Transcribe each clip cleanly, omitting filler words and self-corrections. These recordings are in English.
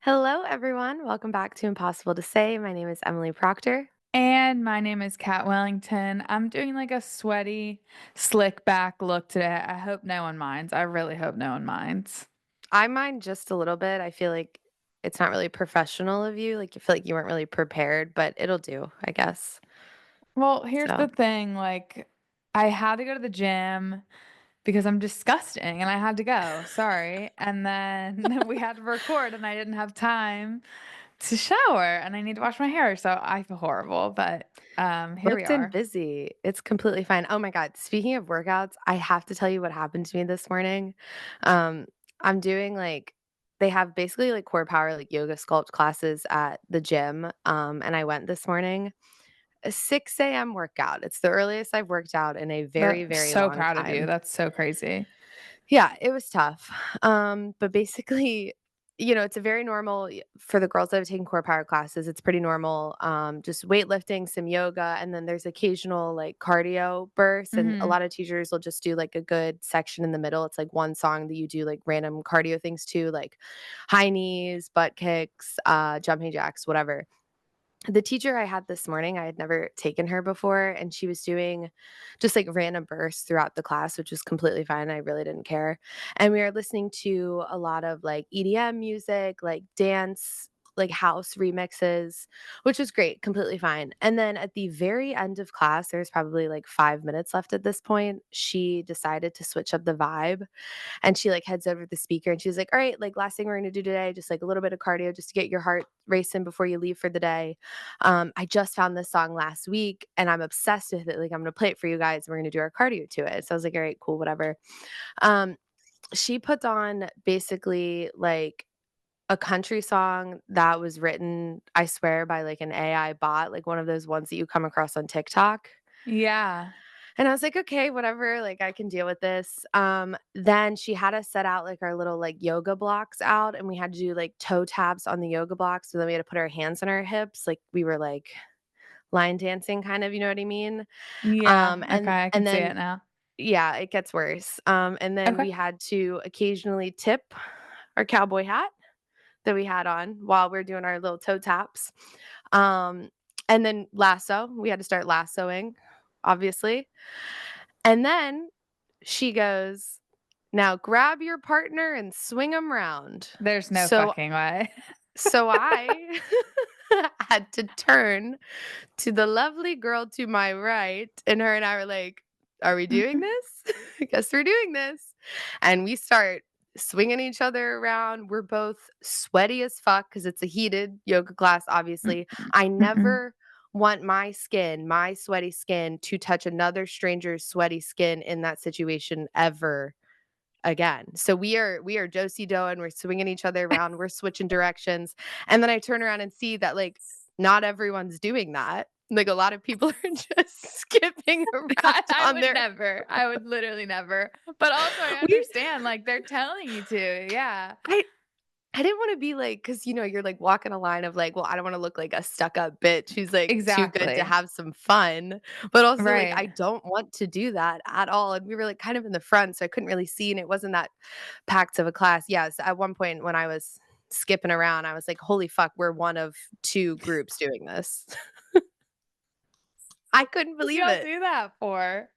Hello, everyone. Welcome back to Impossible to Say. My name is Emily Proctor. And my name is Kat Wellington. I'm doing like a sweaty, slick back look today. I hope no one minds. I really hope no one minds. I mind just a little bit. I feel like it's not really professional of you. Like, you feel like you weren't really prepared, but it'll do, I guess. Well, here's So, the thing, I had to go to the gym because I'm disgusting and I had to go. Sorry. And then we had to record and I didn't have time to shower and I need to wash my hair. So I feel horrible, but here we booked and are. busy. It's completely fine. Oh my God. Speaking of workouts, I have to tell you what happened to me this morning. Um, I'm doing they have basically like core power, like yoga sculpt classes at the gym. And I went this morning. A 6 a.m. workout. It's the earliest I've worked out in a very, But very so long proud of you. time. That's so crazy. Yeah, it was tough. But basically, it's a very normal for the girls that have taken core power classes, it's pretty normal. Just weightlifting, some yoga, and then there's occasional like cardio bursts. And a Hmm. lot of teachers will just do like a good section in the middle. It's like one song that you do like random cardio things to, like high knees, butt kicks, jumping jacks, whatever. The teacher I had this morning, I had never taken her before, and she was doing just like random bursts throughout the class, which was completely fine. I really didn't care. And we were listening to a lot of like EDM music, like dance, like house remixes, which was great, completely fine. And then at the very end of class, there's probably like 5 minutes left at this point. She decided to switch up the vibe and she like heads over to the speaker and she's like, all right, like last thing we're gonna do today, just like a little bit of cardio just to get your heart racing before you leave for the day. I just found this song last week and I'm obsessed with it. Like, I'm gonna play it for you guys. We're gonna do our cardio to it. So I was like, all right, cool, whatever. Um, she puts on basically like a country song that was written, I swear, by like an AI bot, like one of those ones that you come across on TikTok. Yeah. And I was like, "Okay, whatever, like, I can deal with this." Then she had us set out, like, our little, like, yoga blocks out, and we had to do, like, toe taps on the yoga blocks, so then we had to put our hands on our hips, like, we were, like, line dancing kind of, you know what I mean? Yeah, Um, and okay, I can and see then it now. yeah, it gets worse. And then Okay. we had to occasionally tip our cowboy hat that we had on while we're doing our little toe taps. Um, and then lasso, we had to start lassoing, obviously. And then she goes, "Now grab your partner and swing 'em round." There's no So fucking way. so I had to turn to the lovely girl to my right, and her and I were like, "Are we doing this? I guess we're doing this." And we start swinging each other around. We're both sweaty as fuck because it's a heated yoga class, Mm, obviously. I mm-mm. never want my skin, my sweaty skin, to touch another stranger's sweaty skin in that situation ever again. So we are Josie Doe and we're swinging each other around, we're switching directions. And then I turn around and see that like not everyone's doing that. Like a lot of people are just skipping around I on would their never. I would literally never. But also I we understand, like, they're telling you to, yeah. I I didn't wanna be like, because you're, like, walking a line of, like, well, I don't wanna look like a stuck-up bitch who's, like, too good to Exactly. have some fun, but also, like, Right. I don't want to do that at all, and we were, like, kind of in the front, so I couldn't really see, and it wasn't that packed of a class. Yes, at one point when I was skipping around, I was like, "Holy fuck, we're one of 2 groups doing this." I couldn't What believe y'all it. do that for?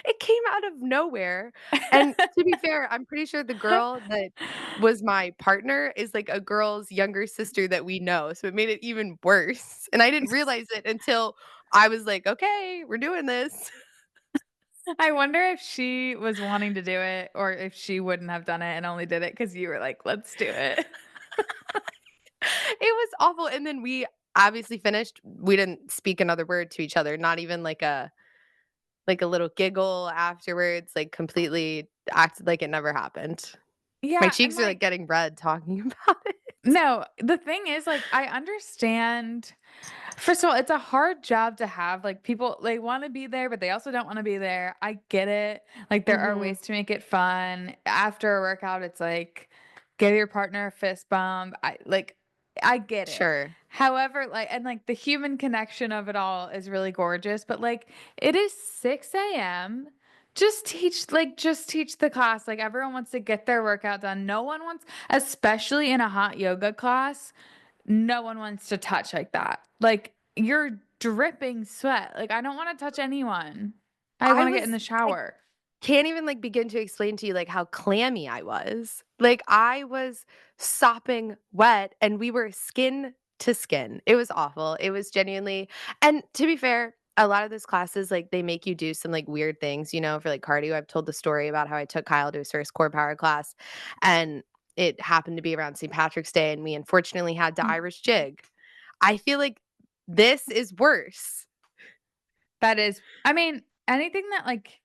It came out of nowhere, and to be fair, I'm pretty sure the girl that was my partner is, like, a girl's younger sister that we know, so it made it even worse, and I didn't realize it until I was like, "Okay, we're doing this." I wonder if she was wanting to do it or if she wouldn't have done it and only did it because you were like, "Let's do it." It was awful, and then we obviously finished, we didn't speak another word to each other, not even like a little giggle afterwards, like, completely acted like it never happened. My Yeah, and, cheeks are, like, like, getting red talking about it. no, the thing is, like, I understand. First of all, it's a hard job to have, like, people, they wanna be there, but they also don't wanna be there. I get it. Like, there are Mhm. ways to make it fun. After a workout, it's like, give your partner a fist bump. I get it. Sure. However, like, the human connection of it all is really gorgeous, but, like, it is 6 AM. just teach the class, like, everyone wants to get their workout done. No one wants, especially in a hot yoga class, no one wants to touch like that. Like, you're dripping sweat, like, I don't wanna touch anyone. I I wanna get in was the I shower. can't even, like, begin to explain to you, like, how clammy I was. Like, I was sopping wet, and we were skin to skin. It was awful. It was genuinely and to be fair, a lot of those classes, like, they make you do some, like, weird things, for, like, cardio. I've told the story about how I took Kyle to his first core power class, and it happened to be around St. Patrick's Day, and we unfortunately had to Mm. Irish jig. I feel like this is worse. That is, I mean, anything that, like,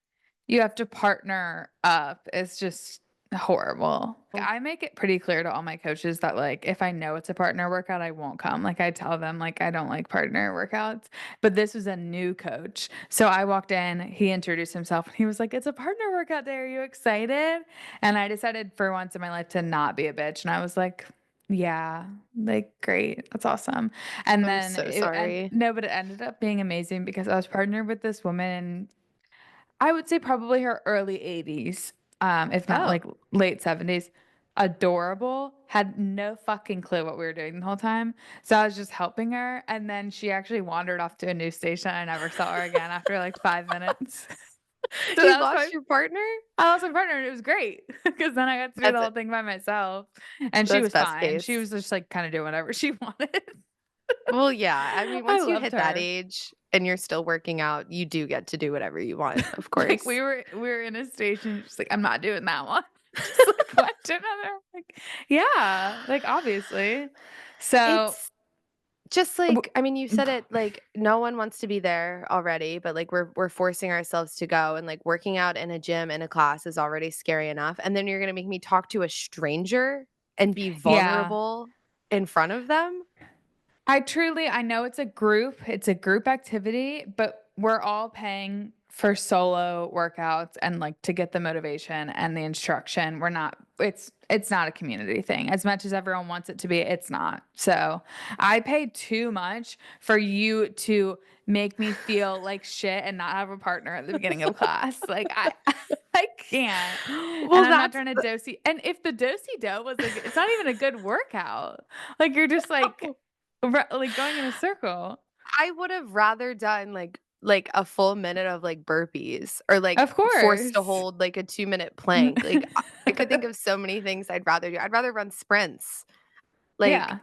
you have to partner up is just horrible. I make it pretty clear to all my coaches that, like, if I know it's a partner workout, I won't come. Like, I tell them, like, I don't like partner workouts, but this was a new coach. So I walked in, he introduced himself, and he was like, "It's a partner workout day. Are you excited?" And I decided for once in my life to not be a bitch, and I was like, "Yeah, like, great. That's awesome." And I'm then so it and sorry. no, but it ended up being amazing because I was partnered with this woman, I would say probably her early 80s, if not, Oh. like, late 70s. Adorable, had no fucking clue what we were doing the whole time, so I was just helping her, and then she actually wandered off to a new station, I never saw her again after, like, 5 minutes. So You that was lost my your partner? I lost my partner, and it was great because then I got to do the That's whole thing by myself, and she that's was best fine. She case. was just, like, kinda doing whatever she wanted. Well, yeah, I mean, I once you loved hit that her. age and you're still working out, you do get to do whatever you want, of Like, course. we were in a station, she's like, "I'm not doing that one." Just, like, went to another, I'm like, "Yeah, like, obviously." So, It's just w like I mean, you said it, like, no one wants to be there already, but, like, we're forcing ourselves to go, and, like, working out in a gym, in a class is already scary enough, and then you're gonna make me talk to a stranger and be yeah. vulnerable in front of them? I know it's a group activity, but we're all paying for solo workouts and, like, to get the motivation and the instruction. We're not it's not a community thing. As much as everyone wants it to be, it's not. So, I pay too much for you to make me feel like shit and not have a partner at the beginning of class. Like, I can't. And Well, I'm not that's trying to dosey, and if the dosey do was like, it's not even a good workout. Like, you're just like like going in a circle. I would have rather done, like, a full minute of, like, burpees or, like, Of forced to course. hold, like, a 2-minute plank, like, I could think of so many things I'd rather do. I'd rather run sprints, like Yeah.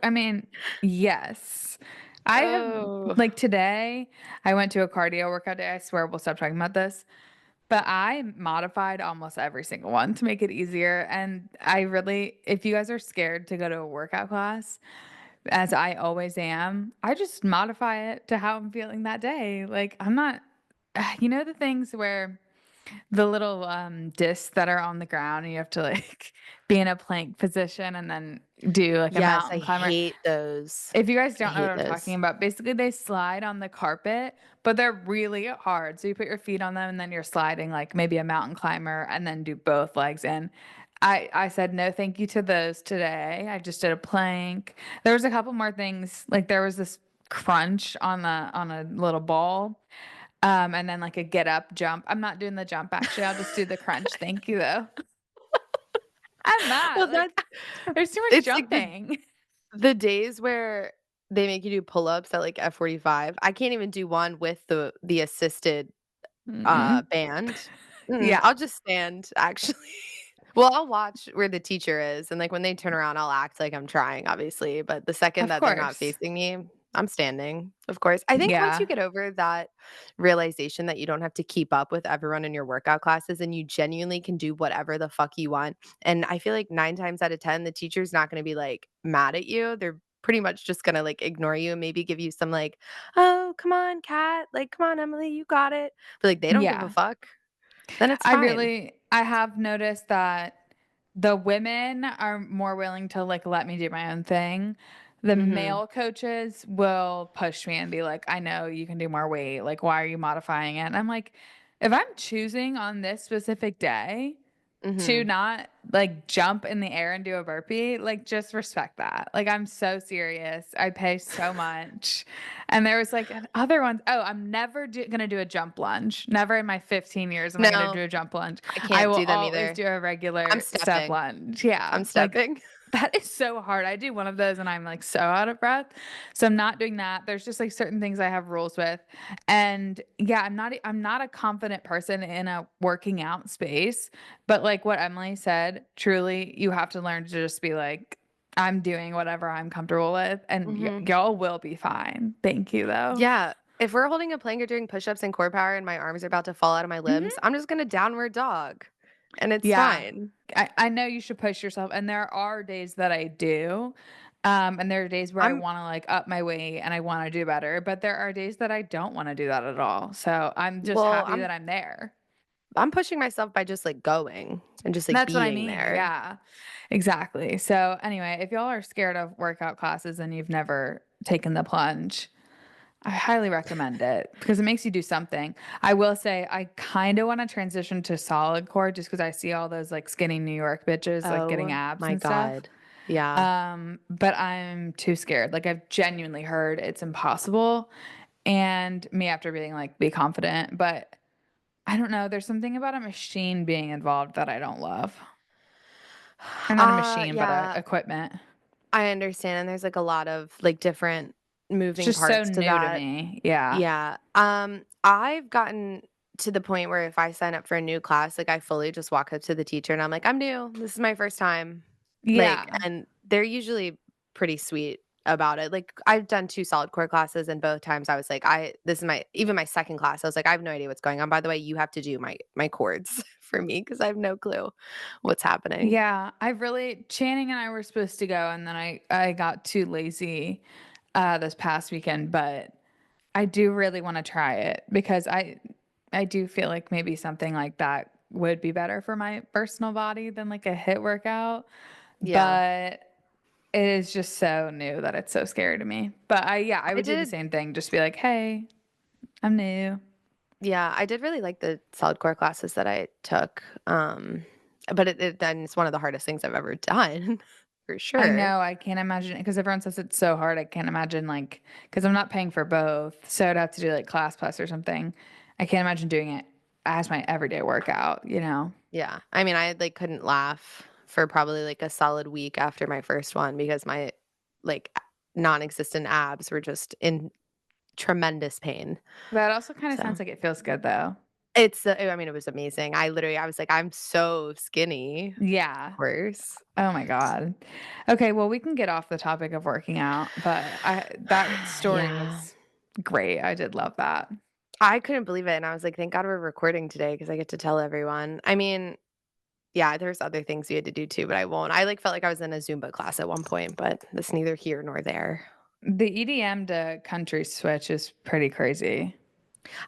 I mean, yes. I have, oh, like, today, I went to a cardio workout day. I swear we'll stop talking about this, but I modified almost every single one to make it easier, and I really, if you guys are scared to go to a workout class, as I always am, I just modify it to how I'm feeling that day. Like, I'm not the things where the little, discs that are on the ground, and you have to, like, be in a plank position and then do, like, a yes, I mountain climber. hate those. If you guys I don't know what hate I'm talking those. about, basically, they slide on the carpet, but they're really hard. So you put your feet on them, and then you're sliding like maybe a mountain climber, and then do both legs in. I said, "No, thank you to those today." I just did a plank. There was a couple more things, like, there was this crunch on a little ball, and then, like, a get up jump. I'm not doing the jump, actually, I'll just do the crunch, thank you, though. I'm Well, not, that's like, there's too much it's like jumping. the days where they make you do pull-ups at, like, F45, I can't even do one with the assisted, Mm-mm. band. Yeah, I'll just stand, actually. Well, I'll watch where the teacher is, and, like, when they turn around, I'll act like I'm trying, obviously, but the second of that they're not course. facing me, I'm standing, of course. I think once you Yeah, get over that realization that you don't have to keep up with everyone in your workout classes and you genuinely can do whatever the fuck you want, and I feel like 9 times out of 10, the teacher's not gonna be, like, mad at you, they're pretty much just gonna, like, ignore you and maybe give you some, like, "Oh, come on, Kat," like, "Come on, Emily, you got it." But, like, they don't give a yeah. fuck, then it's fine. I have noticed that the women are more willing to, like, let me do my own thing. The Mhm. male coaches will push me and be like, "I know you can do more weight, like, why are you modifying it?" And I'm like, "If I'm choosing on this specific day, to Mhm. not, like, jump in the air and do a burpee, like, just respect that. Like, I'm so serious. I pay so much. And there was, like, other ones. Oh, I'm never gonna do a jump lunge. Never in my 15 years am I gonna No, do a jump lunge. I I can't will do them always either. do a I'm regular step stepping. lunge. Yeah, I'm like, stepping. that is so hard. I do one of those and I'm, like, so out of breath. So I'm not doing that. There's just, like, certain things I have rules with. And, yeah, I'm not a confident person in a working out space, but like what Emily said, truly, you have to learn to just be like, I'm doing whatever I'm comfortable with, and Mhm. y'all will be fine. Thank you, though. Yeah. If we're holding a plank or doing push-ups and core power and my arms are about to fall out of my limbs, Mhm. I'm just gonna downward dog, and it's Yeah. fine. I know you should push yourself, and there are days that I do, and there are days where I I'm wanna, like, up my weight and I wanna do better, but there are days that I don't wanna do that at all, so I'm just well, happy I'm that I'm there. I'm pushing myself by just, like, going and just, like, That's what I being mean, there. yeah. Exactly. So, anyway, if y'all are scared of workout classes and you've never taken the plunge, I highly recommend it because it makes you do something. I will say I kinda wanna transition to solid core just because I see all those, like, skinny New York bitches, like, getting Oh abs my and stuff. god. Yeah. But I'm too scared. Like, I've genuinely heard it's impossible, and me after being like, "Be confident," but I don't know, there's something about a machine being involved that I don't love. Or not a machine, but a Yeah, equipment. I understand, and there's, like, a lot of, like, different It's moving just so parts to new to that. me. Yeah. Yeah. I've gotten to the point where if I sign up for a new class, like, I fully just walk up to the teacher and I'm like, "I'm new. This is my first time." Like, Yeah. and they're usually pretty sweet about it. Like, I've done 2 solid core classes, and both times I was like, "I this is my" even my 2nd class, I was like, "I have no idea what's going on. By the way, you have to do my chords for me because I have no clue what's happening." Yeah, I really Channing and I were supposed to go, and then I got too lazy, this past weekend, but I do really wanna try it because I do feel like maybe something like that would be better for my personal body than, like, a HIIT workout, Yeah. but it is just so new that it's so scary to me. But yeah, I I would do the did same thing, just be like, "Hey, I'm new." Yeah, I did really like the solid core classes that I took, but it then it's one of the hardest things I've ever done, for I sure. know, I can't imagine it because everyone says it's so hard, I can't imagine, like, because 'cause I'm not paying for both, so I'd have to do, like, Class Plus or something. I can't imagine doing it as my everyday workout, you know? Yeah. I mean, I, like, couldn't laugh for probably, like, a solid week after my first one because my, like, non-existent abs were just in tremendous pain. That also kinda So, sounds like it feels good, though. I mean, it was amazing. I was like, "I'm so skinny." Of Yeah. course. Oh my god. Okay, well, we can get off the topic of working out, but that story Yeah. was great, I did love that. I couldn't believe it, and I was like, "Thank God we're recording today because I get to tell everyone." I mean, yeah, there's other things you had to do too, but I won't. I, like, felt like I was in a Zumba class at one point, but that's neither here nor there. The EDM to country switch is pretty crazy.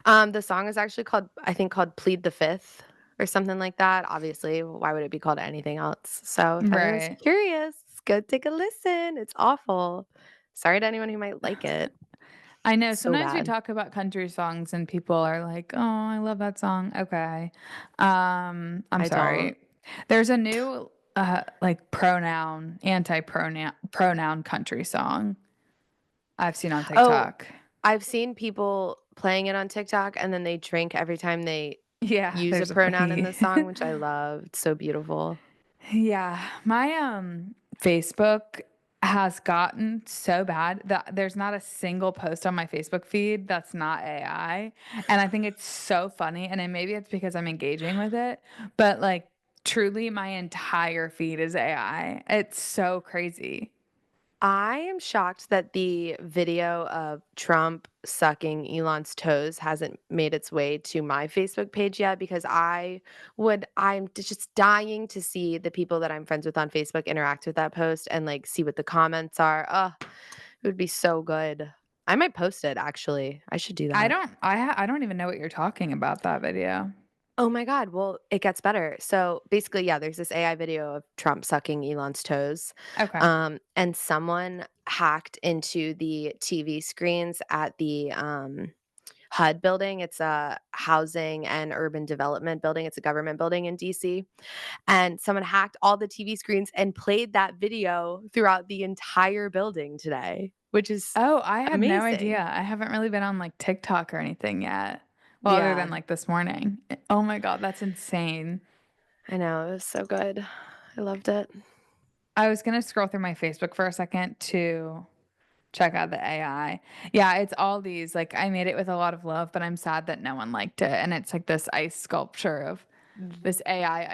The song is actually called I think called "Plead the Fifth" or something like that. Obviously, why would it be called anything else? So if anyone's Right. curious, go take a listen. It's awful. Sorry to anyone who might like it. I know, So sometimes we bad. talk about country songs and people are like, "Oh, I love that song." Okay. I'm I don't. sorry. There's a new, like, anti-pronoun country song I've seen on Oh, TikTok. I've seen people playing it on TikTok, and then they drink every time they Yeah, use a there's a pronoun in P. the song, which I love. It's so beautiful. Yeah, my, Facebook has gotten so bad that there's not a single post on my Facebook feed that's not AI, and I think it's so funny, and then maybe it's because I'm engaging with it, but, like, truly my entire feed is AI. It's so crazy. I am shocked that the video of Trump sucking Elon's toes hasn't made its way to my Facebook page yet because I'm just dying to see the people that I'm friends with on Facebook interact with that post and like see what the comments are. It would be so good. I might post it actually. I should do that. I don't even know what you're talking about that video. Oh my god, well, it gets better. So, basically, yeah, there's this AI video of Trump sucking Elon's toes, Okay. and someone hacked into the TV screens at the, HUD building. It's a housing and urban development building. It's a government building in DC. And someone hacked all the TV screens and played that video throughout the entire building today, which is Oh, I had no idea. amazing. I haven't really been on like TikTok or anything yet. Well, other Yeah, than like this morning. Oh my God, that's insane. I know. It was so good. I loved it. I was gonna scroll through my Facebook for a second to check out the AI. Yeah, it's all these like I made it with a lot of love, but I'm sad that no one liked it. And it's like this AI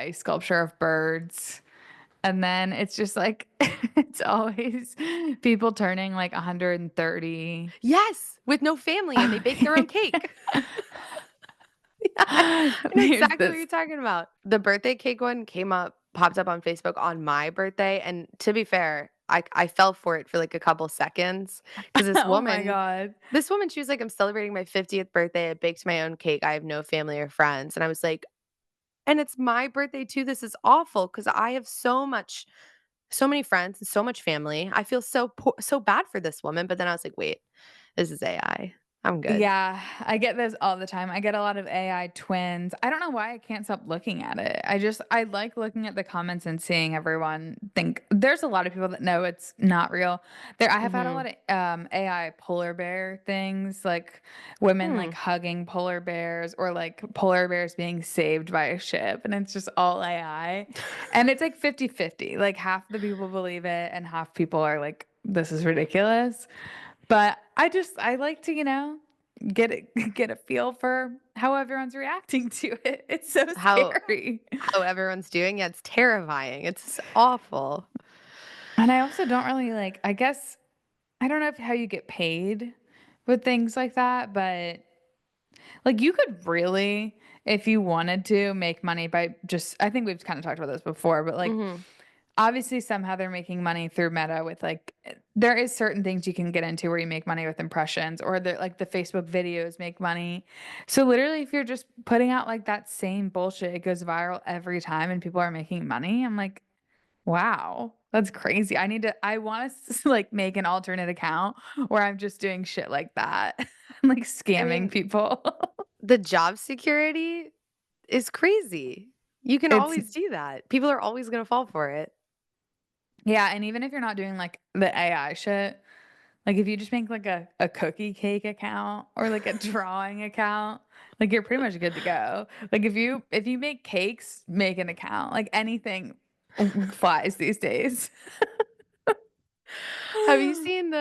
ice sculpture of birds. And then it's just like it's always people turning like 130. Yes, with no family, and they bake their own cake. Yeah, I know There's exactly what this. you're talking about. The birthday cake one popped up on Facebook on my birthday, and to be fair, I fell for it for, like, a couple seconds because Oh my God. this woman, she was like, "I'm celebrating my 50th birthday, I baked my own cake, I have no family or friends," and I was like, "And it's my birthday too, this is awful because I have so many friends and so much family, I feel so bad for this woman," but then I was like, "Wait, this is AI. I'm good." Yeah, I get this all the time. I get a lot of AI twins. I don't know why I can't stop looking at it. I like looking at the comments and seeing everyone think there's a lot of people that know it's not real. I have had a Mhm. lot of AI polar bear things, like women Hmm. like hugging polar bears or like polar bears being saved by a ship, and it's just all AI. And it's like 50-50. Like half the people believe it and half people are like this is ridiculous. But I like to, get it get a feel for how everyone's reacting to it. It's so How scary. how everyone's doing, yeah, it's terrifying, it's awful. And I also don't really like I guess I don't know how you get paid with things like that, but like you could really, if you wanted to, make money by just I think we've kind of talked about this before, but like Mhm. obviously somehow they're making money through Meta with like there is certain things you can get into where you make money with impressions or the Facebook videos make money. So literally if you're just putting out like that same bullshit, it goes viral every time and people are making money. I'm like, wow, that's crazy. I want to like make an alternate account where I'm just doing shit like that. Like I scamming mean, people. the job security is crazy. You can It's always do that. People are always gonna fall for it. yeah, and even if you're not doing like the AI shit, like, if you just make, like, a cookie cake account or, like, a drawing account, like, you're pretty much good to go. Like, if you make cakes, make an account. Like, anything flies these days. Have you seen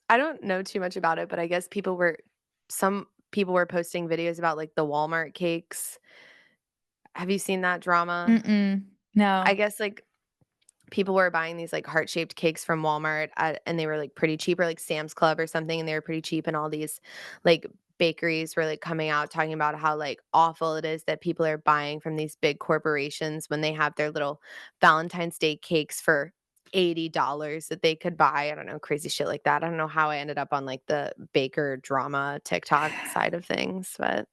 I don't know too much about it, but I guess some people were posting videos about, like, the Walmart cakes. Have you seen that drama? Mm-mm. I No. guess, like, people were buying these, like, heart-shaped cakes from Walmart and they were, like, pretty cheap, or, like, Sam's Club or something, and they were pretty cheap, and all these, like, bakeries were, like, coming out talking about how, like, awful it is that people are buying from these big corporations when they have their little Valentine's Day cakes for $80 that they could buy. I don't know, crazy shit like that. I don't know how I ended up on, like, the baker drama TikTok side of things, but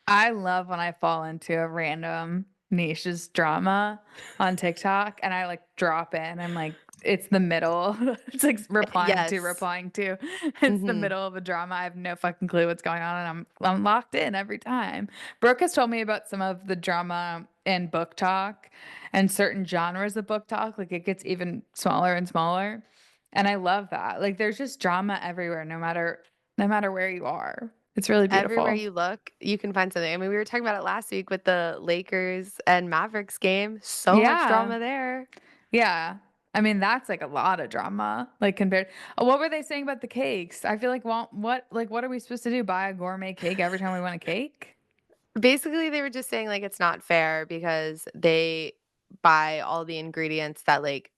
I love when I fall into a random niche's drama on TikTok and I like drop in. I'm like, it's the middle. It's like yes. replying to. It's the Mhm. middle of a drama. I have no fucking clue what's going on, and I'm locked in every time. Brooke has told me about some of the drama in book talk and certain genres of book talk. Like it gets even smaller and smaller. And I love that. Like there's just drama everywhere, no matter where you are. It's really Everywhere beautiful. you look, you can find something. I mean, we were talking about it last week with the Lakers and Mavericks game. So much Yeah. drama there. Yeah. I mean, that's like a lot of drama, like compared. What were they saying about the cakes? I feel like, well, what are we supposed to do? Buy a gourmet cake every time we want a cake? Basically, they were just saying, like, it's not fair because they buy all the ingredients that, like,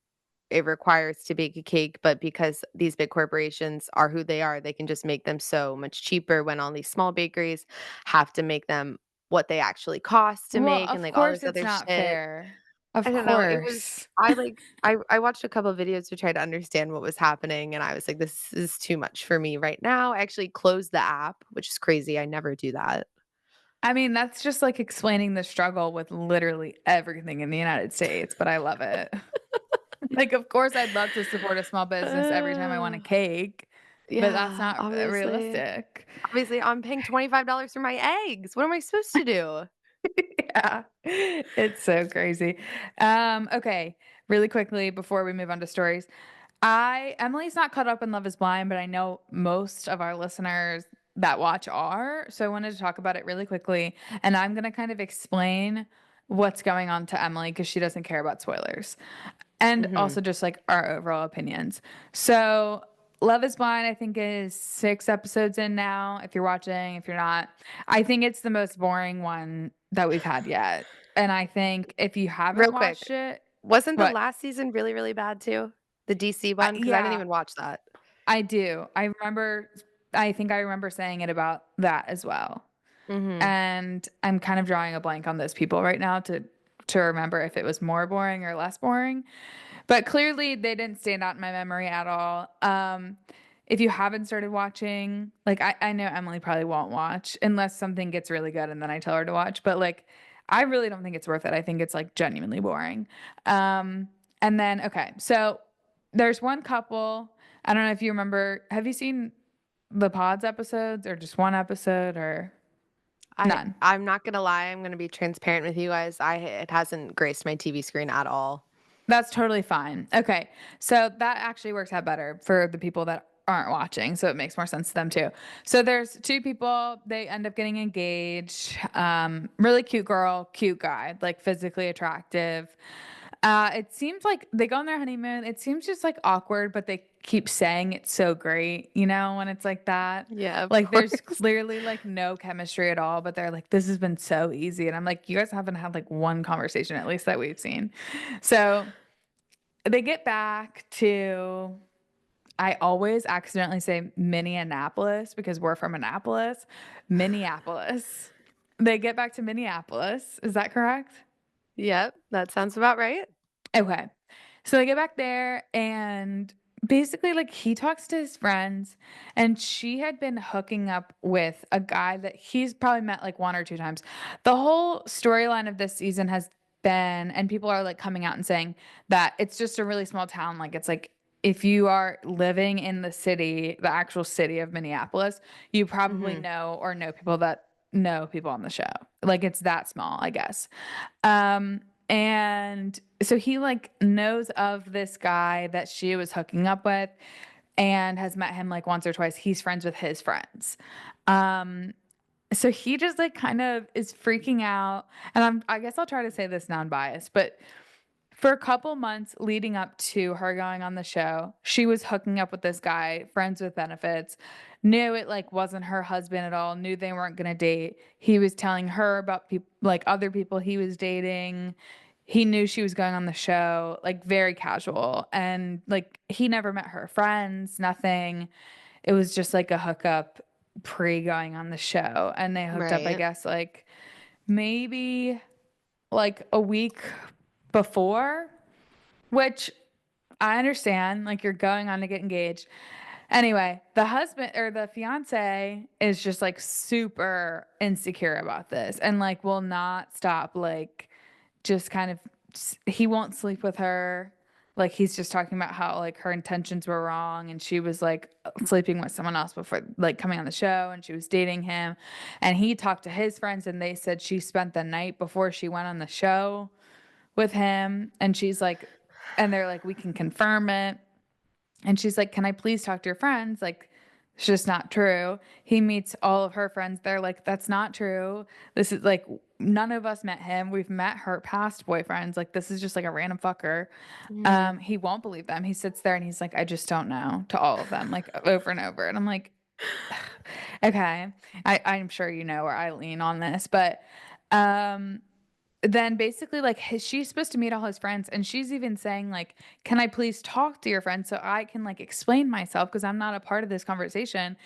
it requires to bake a cake, but because these big corporations are who they are, they can just make them so much cheaper when all these small bakeries have to make them what they actually cost to Well, make and, of like, all course this it's other not shit. fair. Of I don't know, it was course. I watched a couple of videos to try to understand what was happening, and I was like, "This is too much for me right now." I actually closed the app, which is crazy, I never do that. I mean, that's just like explaining the struggle with literally everything in the United States, but I love it. Like, of course, I'd love to support a small business every time I want a Uh, cake. but that's Yeah, not obviously. realistic. Obviously, I'm paying $25 for my eggs. What am I supposed to do? Yeah. It's so crazy. Okay, really quickly before we move on to stories. Emily's not caught up in Love is Blind, but I know most of our listeners that watch are. So I wanted to talk about it really quickly. And I'm gonna kind of explain what's going on to Emily because she doesn't care about spoilers. And Mhm. also just like our overall opinions. So Love is Blind, I think, is 6 episodes in now. If you're watching, if you're not, I think it's the most boring one that we've had yet. And I think if you haven't Real quick, watched it, wasn't the what? last season really, really bad too? The DC one? Because I didn't Yeah, even watch that. I do. I think I remember saying it about that as well. Mhm. And I'm kind of drawing a blank on those people right now to remember if it was more boring or less boring. But clearly they didn't stand out in my memory at all. If you haven't started watching, like I know Emily probably won't watch unless something gets really good and then I tell her to watch. But like I really don't think it's worth it. I think it's like genuinely boring. Um, and then okay, so there's one couple. I don't know if you remember. Have you seen the Pods episodes or just one episode or none? I'm not gonna lie, I'm gonna be transparent with you guys. It hasn't graced my TV screen at all. That's totally fine. Okay. So that actually works out better for the people that aren't watching. So it makes more sense to them too. So there's two people, they end up getting engaged. Really cute girl, cute guy, like physically attractive. It seems like they go on their honeymoon. It seems just like awkward, but they keep saying it's so great, when it's like that. Yeah, of Like there's course. clearly like no chemistry at all, but they're like, this has been so easy. And I'm like, you guys haven't had like one conversation at least that we've seen. So they get back to, I always accidentally say Minneapolis because we're from Annapolis. Minneapolis. They get back to Minneapolis. Is that correct? Yep, that sounds about right. Okay. So they get back there and basically like he talks to his friends and she had been hooking up with a guy that he's probably met like one or two times. The whole storyline of this season has been and people are like coming out and saying that it's just a really small town like it's like if you are living in the city, the actual city of Minneapolis, you probably Mhm. know people that know people on the show. Like it's that small, I guess. And so he like knows of this guy that she was hooking up with and has met him like once or twice. He's friends with his friends. Um, so he just like kind of is freaking out. And I guess I'll try to say this non-biased, but for a couple months leading up to her going on the show, she was hooking up with this guy, friends with benefits, knew it like wasn't her husband at all, knew they weren't going to date. He was telling her about people like other people he was dating. He knew she was going on the show, like very casual. And like he never met her friends, nothing. It was just like a hookup pre going on the show. And they hooked up, I Right. guess, like maybe like a week before, which I understand. Like you're going on to get engaged. Anyway, the husband or the fiance is just like super insecure about this and like will not stop, like, just kind of, he won't sleep with her. Like he's just talking about how like her intentions were wrong and she was like sleeping with someone else before like coming on the show and she was dating him. And he talked to his friends and they said she spent the night before she went on the show with him. And she's like, and they're like, we can confirm it. And she's like, can I please talk to your friends? Like, it's just not true. He meets all of her friends. They're like, that's not true. This is like, none of us met him. We've met her past boyfriends. Like, this is just like a random fucker. Mhm. He won't believe them. He sits there and he's like, I just don't know to all of them, like over and over. And I'm like, okay. I'm sure you know where I lean on this, but um then basically like she's supposed to meet all his friends and she's even saying like, can I please talk to your friends so I can like explain myself because I'm not a part of this conversation.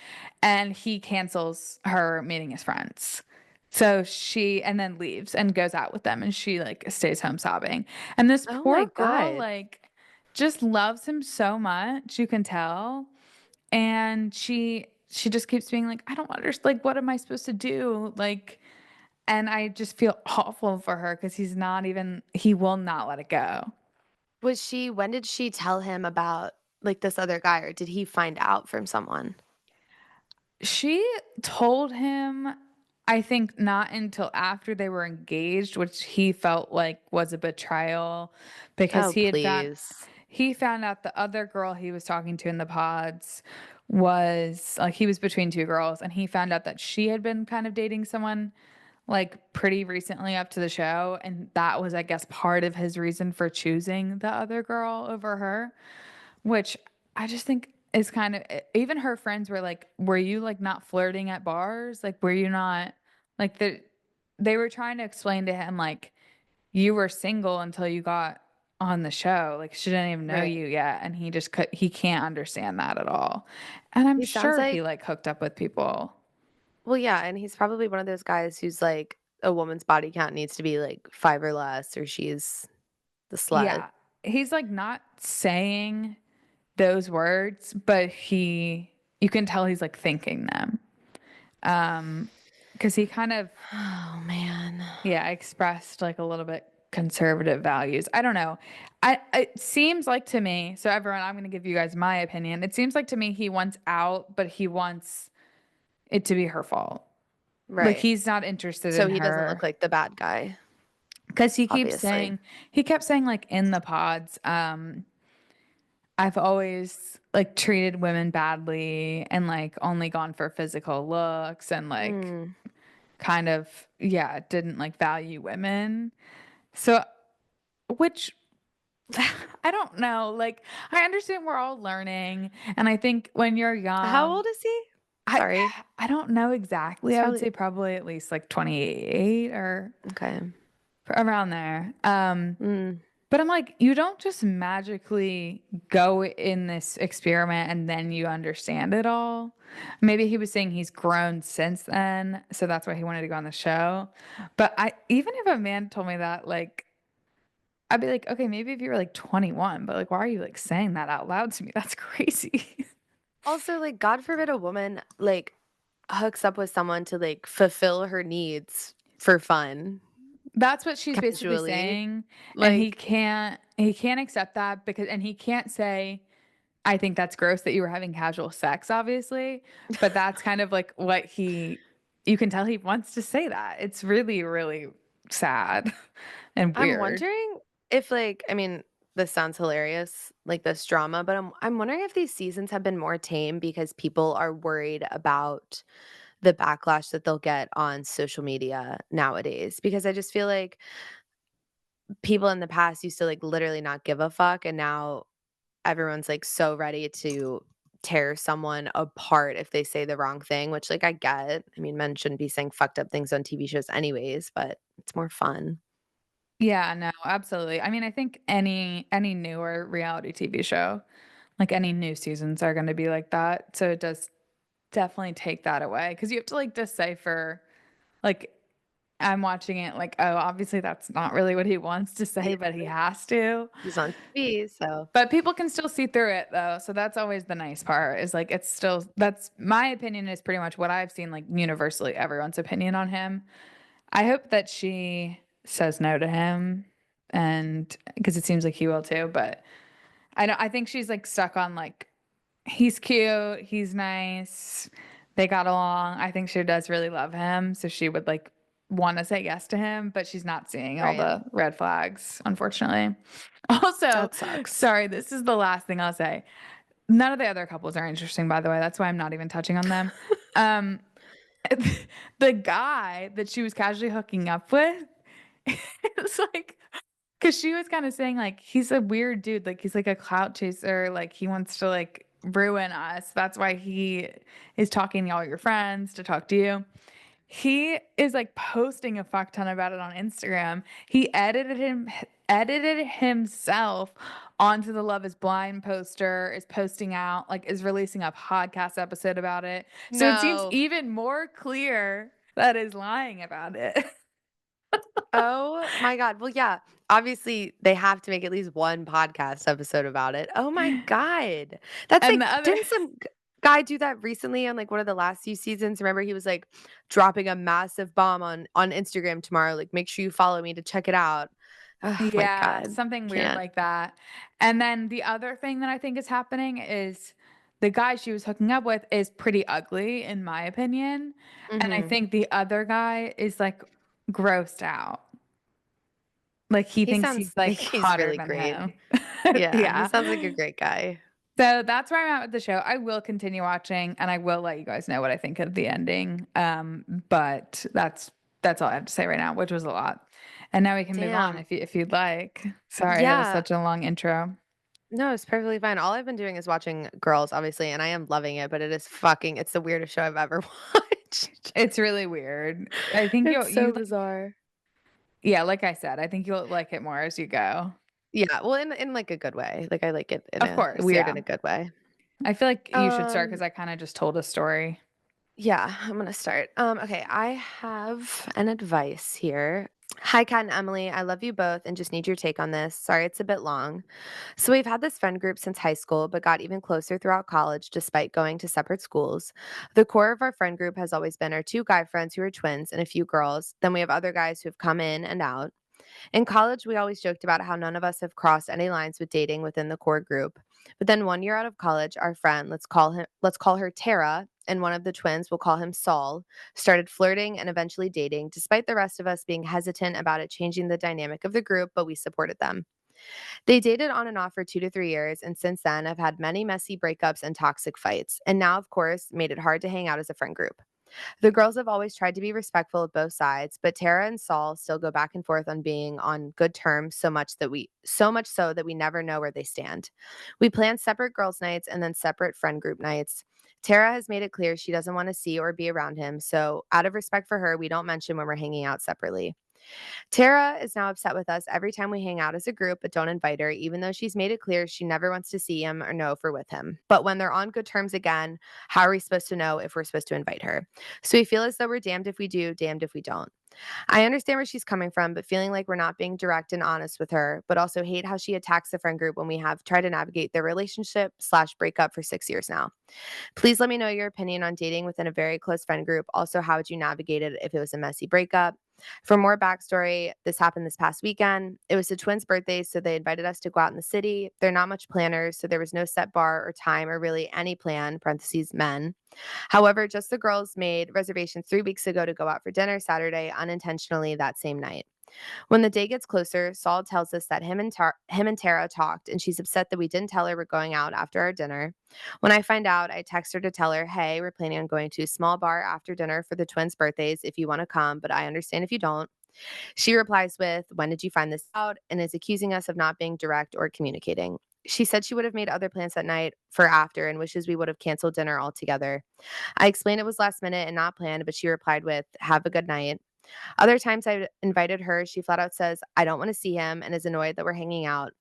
And he cancels her meeting his friends. So she and then leaves and goes out with them and she like stays home sobbing. And this Oh my poor girl god. like just loves him so much, you can tell. And she just keeps being like, I don't understand, like what am I supposed to do? Like, and I just feel awful for her because he will not let it go. When did she tell him about like, this other guy, or did he find out from someone? She told him, I think not until after they were engaged, which he felt like was a betrayal because Oh, please. he found out the other girl he was talking to in the pods was like he was between two girls and he found out that she had been kind of dating someone like pretty recently up to the show and that was I guess part of his reason for choosing the other girl over her. Which I just think is kind of even her friends were like, "Were you, like, not flirting at bars? Like, were you not" like, they were trying to explain to him, like, "You were single until you got on the show, like, she didn't even know Right. you yet," and he can't understand that at all, and I'm He sounds sure he, like like, hooked up with people. well, yeah, and he's probably one of those guys who's like, a woman's body count needs to be, like, 5 or less, or she's the slut. Yeah. He's, like, not saying those words, but he you can tell he's, like, thinking them. Um, because he kind of, Oh, man. yeah, expressed like a little bit conservative values. I don't know. It seems like to me, so everyone, I'm going to give you guys my opinion. It seems like to me he wants out, but he wants it to be her fault. Like Right. he's not interested So in he doesn't look her like the bad guy, because obviously. he kept saying like in the pods, I've always like treated women badly and like only gone for physical looks and like Mm. kind of yeah, didn't like value women. So which I don't know, like, I understand we're all learning, and I think when you're How young old is he? I Sorry. I don't know exactly, He's I would probably say probably at least, like, 28 or okay. around there, Mm. but I'm like, you don't just magically go in this experiment and then you understand it all. Maybe he was saying he's grown since then, so that's why he wanted to go on the show, but I even if a man told me that, like I'd be like, "Okay, maybe if you were, like, 21, but, like, why are you, like, saying that out loud to me? That's crazy." Also, like, God forbid a woman, like, hooks up with someone to, like, fulfill her needs for fun, That's what she's basically casually. saying, and Like, he can't accept that because and he can't say, "I think that's gross that you were having casual sex," obviously, but that's kind of, like, what he you can tell he wants to say that. It's really, really sad and I'm weird. wondering if, like, I mean, this sounds hilarious, like, this drama, but I'm wondering if these seasons have been more tame because people are worried about the backlash that they'll get on social media nowadays, because I just feel like people in the past used to, like, literally not give a fuck, and now everyone's, like, so ready to tear someone apart if they say the wrong thing, which, like, I get. I mean, men shouldn't be saying fucked up things on TV shows anyways, but it's more fun. Yeah, no, absolutely. I mean, I think any newer reality TV show, like, any new seasons are gonna be like that, so it does definitely take that away because you have to, like, decipher like, I'm watching it like, "Oh, obviously that's not really what he wants to Yeah, say, but he has to." he's on TV, so But people can still see through it though, so that's always the nice part is, like, it's still that's my opinion is pretty much what I've seen, like, universally everyone's opinion on him. I hope that she says no to him and because it seems like he will too, but I think she's, like, stuck on, like, he's cute, he's nice, they got along. I think she does really love him, so she would, like, wanna say yes to him, but she's not seeing all right. the red flags, unfortunately. Also, That sucks. sorry, this is the last thing I'll say. None of the other couples are interesting, by the way, that's why I'm not even touching on them. Um, the guy that she was casually hooking up with, it's like 'cause she was kinda saying, like, "He's a weird dude, like, he's like a clout chaser, like, he wants to, like, ruin us. That's why he is talking to all your friends to talk to you." He is, like, posting a fuck ton about it on Instagram. He edited himself onto the Love Is Blind poster, is posting out like, is releasing a podcast episode about it. So it seems No. even more clear that is lying about it. Oh my god. Well, yeah, obviously, they have to make at least one podcast episode about it. Oh my god. That's And the like other didn't some guy do that recently on, like, one of the last few seasons? Remember he was, like, dropping a massive bomb on Instagram tomorrow, like, "Make sure you follow me to check it out." Oh my Yeah, god. something weird Can't. like that. And then the other thing that I think is happening is the guy she was hooking up with is pretty ugly, in my opinion. And I Mhm. think the other guy is like grossed out. Like he He thinks sounds he's like like he's hotter really than great. him. Yeah, he Yeah. sounds like a great guy. So that's where I'm at with the show. I will continue watching and I will let you guys know what I think of the ending. But that's all I have to say right now, which was a lot. And now we can move on Damn. if you'd like. Sorry, that was Yeah. such a long intro. No, it's perfectly fine. All I've been doing is watching Girls, obviously, and I am loving it, but it is fucking it's the weirdest show I've ever watched. It's really weird. I think It's you so like bizarre. yeah, like I said, I think you'll like it more as you go. Yeah, well, in, like, a good way. Like, I like it in Of a course, weird in yeah. a good way. I feel like you should start Um, because I kind of just told a story. yeah, I'm gonna start. Okay, I have an advice here. Hi, Kat and Emily. I love you both and just need your take on this. Sorry it's a bit long. So, we've had this friend group since high school, but got even closer throughout college despite going to separate schools. The core of our friend group has always been our two guy friends who are twins and a few girls. Then we have other guys who have come in and out. In college, we always joked about how none of us have crossed any lines with dating within the core group. But then 1 year out of college, our friend, let's call her Tara, and one of the twins, we'll call him Saul, started flirting and eventually dating, despite the rest of us being hesitant about it changing the dynamic of the group, but we supported them. They dated on and off for 2 to 3 years, and since then have had many messy breakups and toxic fights, and now, of course, made it hard to hang out as a friend group. The girls have always tried to be respectful of both sides, but Tara and Saul still go back and forth on being on good terms so much so that we never know where they stand. We plan separate girls' nights and then separate friend group nights. Tara has made it clear she doesn't want to see or be around him, so out of respect for her, we don't mention when we're hanging out separately. Tara is now upset with us every time we hang out as a group, but don't invite her, even though she's made it clear she never wants to see him or know if we're with him. But when they're on good terms again, how are we supposed to know if we're supposed to invite her? So we feel as though we're damned if we do, damned if we don't. I understand where she's coming from, but feeling like we're not being direct and honest with her, but also hate how she attacks the friend group when we have tried to navigate their relationship/slash breakup for 6 years now. Please let me know your opinion on dating within a very close friend group. Also, how would you navigate it if it was a messy breakup? For more backstory, this happened this past weekend. It was the twins' birthdays, so they invited us to go out in the city. They're not much planners, so there was no set bar or time or really any plan, parentheses, men. However, just the girls made reservations 3 weeks ago to go out for dinner Saturday unintentionally that same night. When the day gets closer, Saul tells us that him and Tara talked, and she's upset that we didn't tell her we're going out after our dinner. When I find out, I text her to tell her, "Hey, we're planning on going to a small bar after dinner for the twins' birthdays if you want to come, but I understand if you don't." She replies with, "When did you find this out?" and is accusing us of not being direct or communicating. She said she would have made other plans that night for after and wishes we would have canceled dinner altogether. I explained it was last minute and not planned, but she replied with, "Have a good night." Other times I've invited her, she flat out says, "I don't want to see him," and is annoyed that we're hanging out.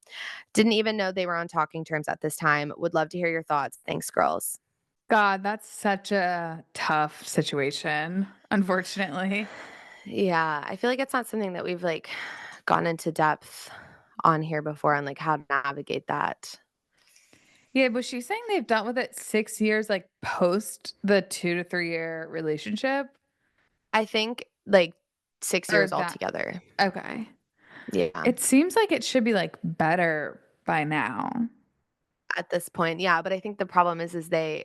Didn't even know they were on talking terms at this time. Would love to hear your thoughts. Thanks, girls. God, that's such a tough situation, unfortunately. Yeah, I feel like it's not something that we've like gone into depth on here before on like how to navigate that. Yeah, but she's saying they've dealt with it 6 years, like, post the 2 to 3 year relationship? I think like 6 Or years is that altogether. okay. Yeah. It seems like it should be, like, better by now. At this point, yeah, but I think the problem is they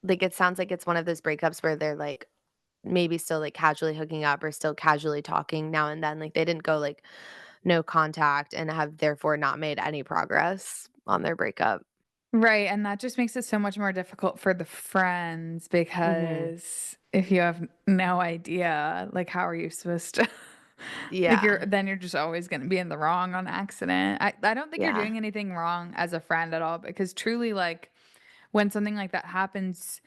like it sounds like it's one of those breakups where they're like maybe still like casually hooking up or still casually talking now and then. Like they didn't go like no contact and have therefore not made any progress on their breakup. Right, and that just makes it so much more difficult for the friends Mhm. because if you have no idea, like, how are you supposed to like, Yeah. you're just always gonna be in the wrong on accident. I don't think you're Yeah. doing anything wrong as a friend at all because truly, like, when something like that happens,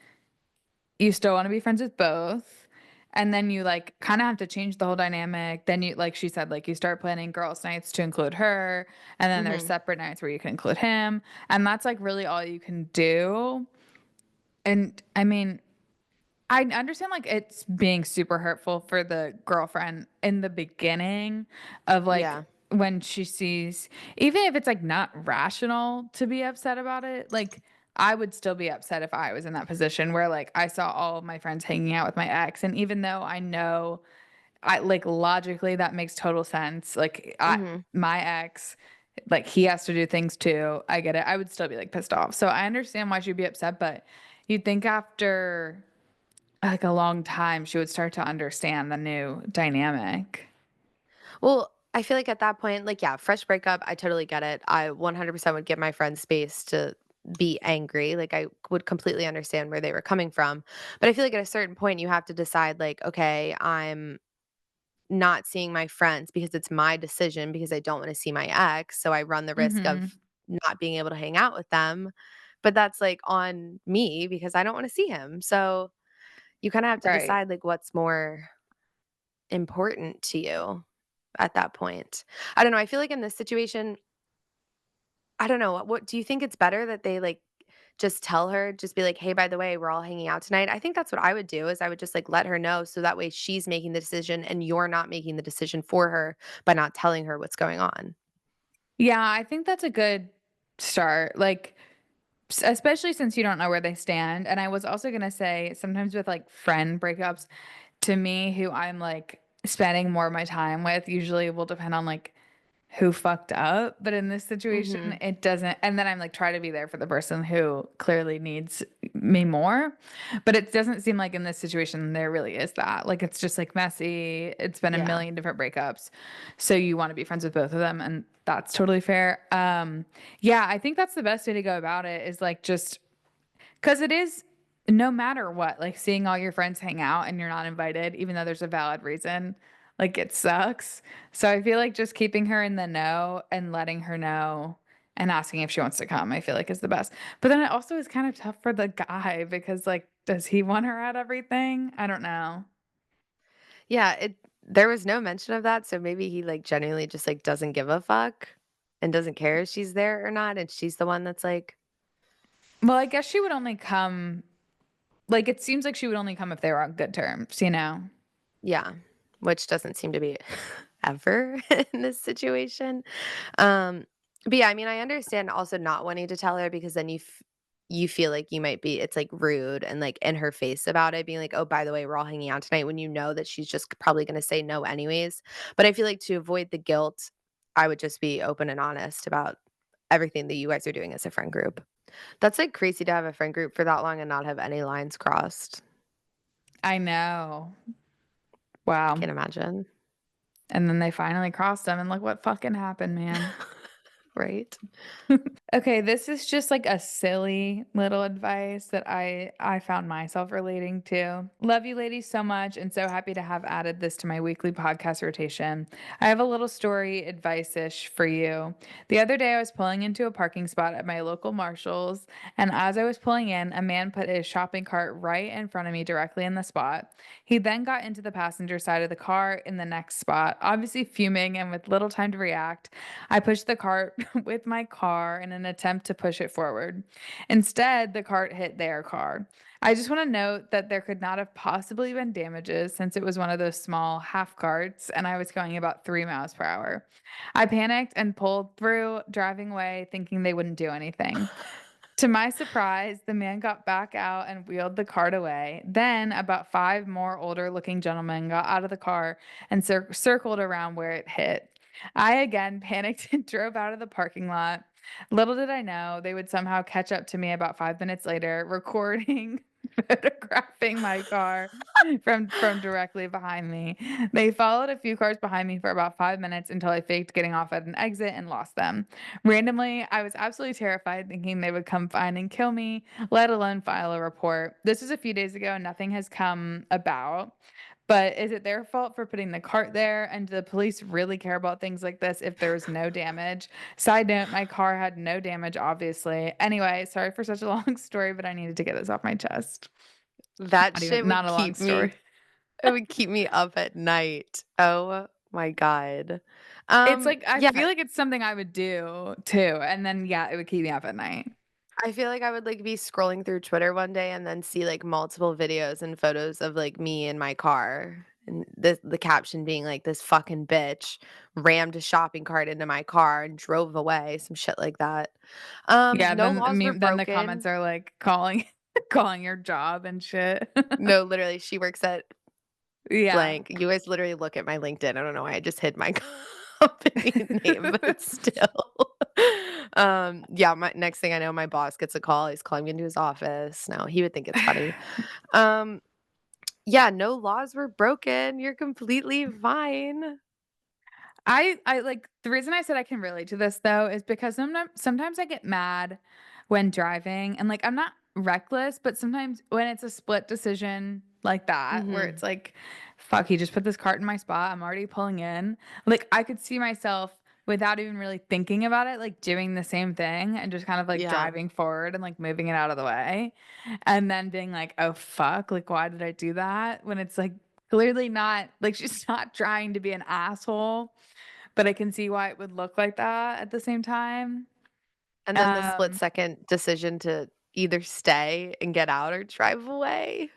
you still wanna be friends with both, and then you, like, kinda have to change the whole dynamic. Then you like she said, like, you start planning girls' nights to include her, and then there's Mhm. separate nights where you can include him, and that's, like, really all you can do. And, I mean, I understand, like, it's being super hurtful for the girlfriend in the beginning of, like, Yeah. when she sees even if it's, like, not rational to be upset about it, like, I would still be upset if I was in that position where, like, I saw all of my friends hanging out with my ex, and even though I know like logically that makes total sense. Like Mhm. my ex, like he has to do things too. I get it. I would still be like pissed off. So I understand why she'd be upset, but you'd think after like a long time she would start to understand the new dynamic. Well, I feel like at that point, like, yeah, fresh breakup, I totally get it. I 100% would give my friends space to be angry. Like, I would completely understand where they were coming from. But I feel like at a certain point, you have to decide, like, okay, I'm not seeing my friends because it's my decision because I don't want to see my ex. So I run the risk of Hmm. not being able to hang out with them. But that's like on me because I don't want to see him. So you kind of have to Right. decide like what's more important to you at that point. I don't know, I feel like in this situation, I don't know, what do you think it's better that they, like, just tell her, just be like, "Hey, by the way, we're all hanging out tonight." I think that's what I would do is I would just, like, let her know so that way she's making the decision and you're not making the decision for her by not telling her what's going on. Yeah, I think that's a good start. Like, especially since you don't know where they stand. And I was also going to say, sometimes with like friend breakups, to me, who I'm like spending more of my time with, usually will depend on like who fucked up. But in this situation, Mhm. it doesn't. And then I'm like, try to be there for the person who clearly needs me more. But it doesn't seem like in this situation, there really is that. Like, it's just like messy. It's been a Yeah. million different breakups. So you want to be friends with both of them. And that's totally fair. Yeah, I think that's the best way to go about it is like just because it is no matter what, like seeing all your friends hang out and you're not invited, even though there's a valid reason, like it sucks. So I feel like just keeping her in the know and letting her know and asking if she wants to come, I feel like is the best. But then it also is kind of tough for the guy because like, does he want her at everything? I don't know. Yeah, there was no mention of that, so maybe he, like, genuinely just, like, doesn't give a fuck and doesn't care if she's there or not, and she's the one that's like Well, I guess she would only come, like, it seems like she would only come if they were on good terms, you know? yeah, which doesn't seem to be ever in this situation. Um, but yeah, I mean, I understand also not wanting to tell her because then you feel like you might be it's like rude and like in her face about it, being like, "Oh, by the way, we're all hanging out tonight," when you know that she's just probably going to say no anyways. But I feel like to avoid the guilt, I would just be open and honest about everything that you guys are doing as a friend group. That's like crazy to have a friend group for that long and not have any lines crossed. I know. I Wow. can't imagine. And then they finally crossed them and look what fucking happened, man. Right? Okay, this is just like a silly little advice that I found myself relating to. Love you ladies so much and so happy to have added this to my weekly podcast rotation. I have a little story advice-ish for you. The other day I was pulling into a parking spot at my local Marshalls, and as I was pulling in, a man put his shopping cart right in front of me directly in the spot. He then got into the passenger side of the car in the next spot, obviously fuming and with little time to react. I pushed the cart with my car in an attempt to push it forward. Instead, the cart hit their car. I just want to note that there could not have possibly been damages since it was one of those small half carts and I was going about 3 miles per hour. I panicked and pulled through, driving away, thinking they wouldn't do anything. To my surprise, the man got back out and wheeled the cart away. Then, about five more older looking gentlemen got out of the car and circled around where it hit. I again panicked and drove out of the parking lot. Little did I know they would somehow catch up to me about 5 minutes later, recording, photographing my car from directly behind me. They followed a few cars behind me for about 5 minutes until I faked getting off at an exit and lost them. Randomly, I was absolutely terrified, thinking they would come find and kill me, let alone file a report. This was a few days ago, nothing has come about. But is it their fault for putting the cart there? And do the police really care about things like this if there was no damage? Side note, my car had no damage, obviously. Anyway, sorry for such a long story, but I needed to get this off my chest. That Not shit even, would not a long keep story. me it would keep me up at night. Oh my god. It's like, I Yeah, feel like it's something I would do too. And then, yeah, it would keep me up at night. I feel like I would, like, be scrolling through Twitter one day and then see, like, multiple videos and photos of, like, me in my car, and the caption being like, "This fucking bitch rammed a shopping cart into my car and drove away," some shit like that. Yeah, No then I laws were mean, then the comments broken. are like calling calling your job and shit. No, literally, she works at Yeah. blank. You guys literally look at my LinkedIn. I don't know why I just hid my company name, but still. Yeah, my next thing I know, my boss gets a call. He's calling me into his office. No, he would think it's funny. Um, yeah, no laws were broken. You're completely fine. I like the reason I said I can relate to this though is because sometimes I get mad when driving and like I'm not reckless, but sometimes when it's a split decision like that, where it's Mhm. like, fuck, he just put this cart in my spot. I'm already pulling in. Like I could see myself without even really thinking about it, like doing the same thing and just kind of like Yeah. driving forward and like moving it out of the way. And then being like, oh fuck, like why did I do that? When it's like clearly not like she's not trying to be an asshole, but I can see why it would look like that at the same time. And then the split Um, second decision to either stay and get out or drive away.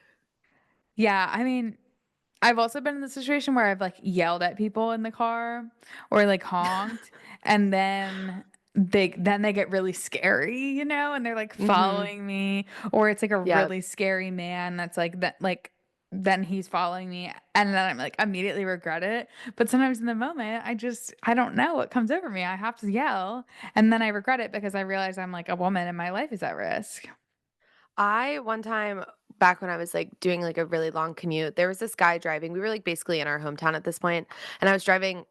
yeah, I mean, I've also been in the situation where I've like yelled at people in the car or like honked and then they get really scary, and they're like Mhm. following me or it's like a Yeah. really scary man that's like that like then he's following me and then I'm like immediately regret it. But sometimes in the moment I don't know what comes over me. I have to yell and then I regret it because I realize I'm like a woman and my life is at risk. I one time back when I was, like, doing, like, a really long commute, there was this guy driving. We were, like, basically in our hometown at this point, and I was driving